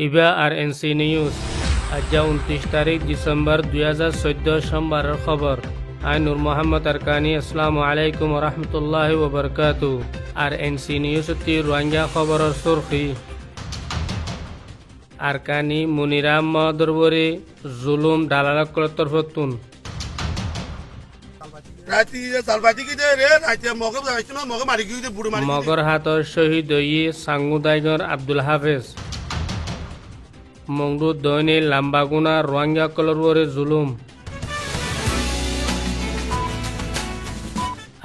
ইবা আর NC news আজ 29 তারিখ December 2014 সোমবারের খবর। আই নূর মোহাম্মদ আরকানি। আসসালামু আলাইকুম রহমতুল্লাহি ওয়া বারাকাতুহু। আর এনসি নিউজ রোহিঙ্গা খবরের সুরখি। আরকানি মুনিরাম মদরবরে জুলুম দালালকর তরফতুন মগর হাতর শহীদ হয়ে সাংগুদাইগর আব্দুল হাফেজ মংডু দৈনি লাম্বাগুনা রোহিঙ্গা কলরবরে জুলুম।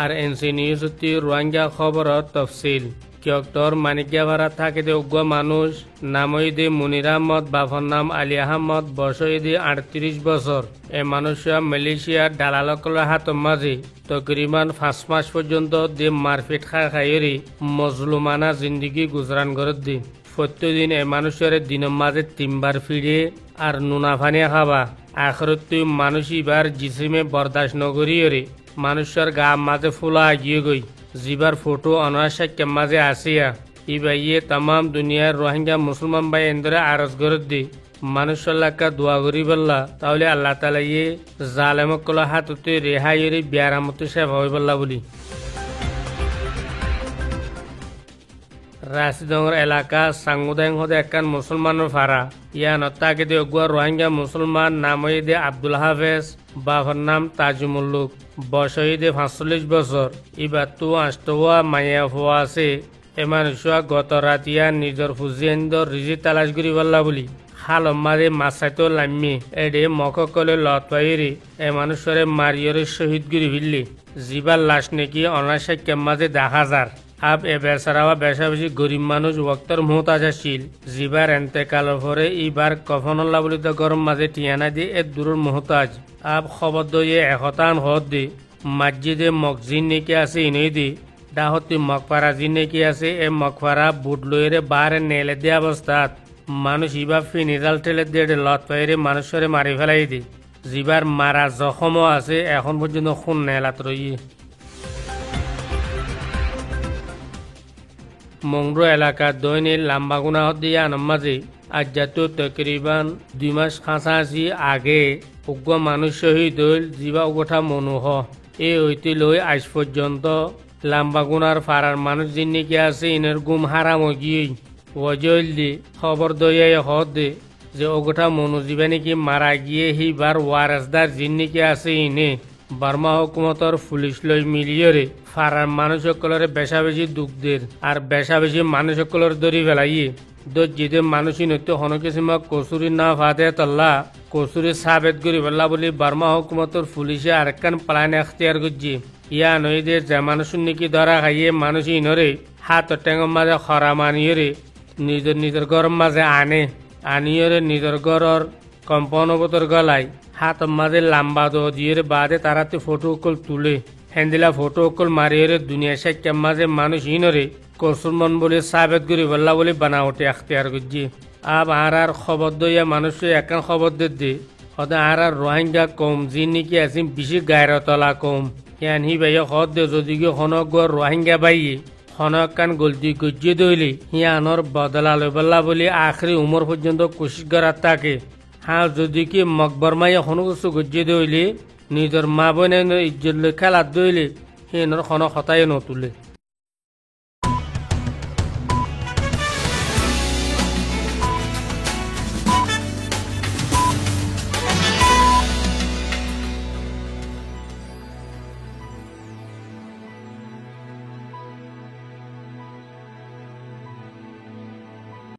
আর এনসি নিউজ রোহিঙ্গা খবরত তফসিল। কিয়ক্টর মানিকিয়াভাড়া থাকিতে উগ্র মানুষ নামইদে মুনির আহমদ, বাফর নাম আলী আহমদ, বয়সইদে 38 বছর। এ মানুষরা মালয়েশিয়ার দালালকলের হাত মাঝে তকরিবান 5 মাস পর্যন্ত দিয়ে মারপিট খাইরি মজলুমানা জিন্দিগি গুজরান করে দি। প্রত্যেকদিন এ মানুষের দিনের মাঝে 3 বার ফিরে আর নুনা ফানিয়া খাবা। আখরত মানুষ এবার জিসিমে বরদাস্ত নগরীরে মানুষের গা মাঝে ফুলা আগিয়ে গই জিবার ফটো অনাশাক্য মাঝে আসিয়া ইবাইয়ে তাম দুনিয়ার রোহিঙ্গা মুসলমান ভাই এন্দরে আরজ করে দি মানুষের লাকা দোয়া করি বললা তাহলে আল্লাহ তালা ইয়ে জালেমকল হাততে রেহাইয়ের বিয়ারামতে সেবা হয়ে বললা বলি। রাশিদঙ্গর এলাকা সাংগুদাইং হদে একখান মুসলমানের ফাড়া ইয়ান তাকে দে অগুয়া রোহিঙ্গা মুসলমান নামই দে আব্দুল হাফেজ, বাবার নাম তাজুমুল্লুক, বয়সে 45 বছর। ইবার তো আষ্টওয়া মাইয়া হওয়া আছে। এ মানুষরা গত রাতিয়া নিজের ফুজিয়েন্দর রিজি তালাশ করি বললা বলি হালম মাঝে মাসাইতো লাম্মি এডে মকলে লতাইরি এ মানুষরে মারিয়রে শহীদ গিরি ভিল্লি জিবার লাশ নাকি অনাশাক্য মাঝে দেখা যার। আব এ বেচারাওয়া বেশা বেশি গরিব মানুষ ওক্তর মুহতাজ আছিল জিবার এন্তেকালের পরে ইবার কফনল্লা বলি তো গরম মাঝে টিয়ানা দিয়ে এ দূরের মুহতাজ। আব খবর দিয়ে একতান হদ দি মসজিদে মকজিদ নেকি আছে ইনই দি ডাহতি মকপারা জি নেকি আছে এ মকপারা বুট লইরে বারে নেলে দিয়ে অবস্থাত মানুষ ইবা ফিনিজাল ঠেলে দিয়ে লত পাইরে মানুষরে মারি ফেলাই দি জিবার মারা জখমও আছে এখন পর্যন্ত খুন নেলাত রই। মংডু এলাকা দৈনিক লাম্বাগুনা দিয়ে আনমাজি আজ জাতীয় তকরিবান 2 মাস কাছাকাছি আগে উগ্র মানুষ শহীদ হইল জিবা উগঠা মনুহ এ ঐতি লই আজ পর্যন্ত লাম্বাগুনার ফারার মানুষ যিনি আছে ইনের গুম হারাম গিয়ে ওজল দি খবর দইয়াই হদ দে যে ওগঠা মনু জিবা নাকি মারা গিয়ে হিবার ওয়ারেসদার যিনি আছে ইনে বার্মা হুকুমতর পুলিশ লই মিলিয়রে ফারার মানুষ সকলের বেশা বেশি দুঃখদের আর বেশা বেশি মানুষ সকলের দরি ফেলাইয়ে দর্জিতে মানুষই নৃত্য হনকিসিমা কসুরি না ফাতে তল্লা কসুরি সাবেত করি বললা বলি বার্মা হুকুমতর পুলিশে আরেকখান প্লান এখতিয়ার করছে ইয়া নইদের যে মানুষ নাকি ধরা খাইয়ে মানুষ ইনরে হাত টেঙর মাঝে খরা মানিয়রে নিজের ঘর মাঝে আনিয়রে নিজের ঘরের কম্পনবতর গলায় হাত মাঝে লাম্বা দিয়ে বাদে তারাতে ফটো অকল তুলে হ্যান্দিলা ফটো অকল মারিয়ে দুনিয়া সাক্ষ্য মাঝে মানুষ ইনরে কসুরমন বলে সাবেত করি বললা বলে বানাওটে এখতিয়ার করছে। আব আর খবর দইয়া মানুষ একখান খবর দে হতে আর রোহিঙ্গা কম যি নাকি আছে বেশি গায়রতলা কম ইয়ান হি ভাইয়া হদ দে যদি হনক রোহিঙ্গা বাইয়ে হনক কান গলতি গজ্জে দইলে হিয়ানর বদলা লই বললা বলে আখরি উমর পর্যন্ত কোশিশ করার থাকে। হ্যাঁ যদি কি মকবরমাই এখনো কিছু গজ্জে দইলে নিজের মা বোনের ইজ্জত খেলার দইলে সিনর খন হতাই নতুলে।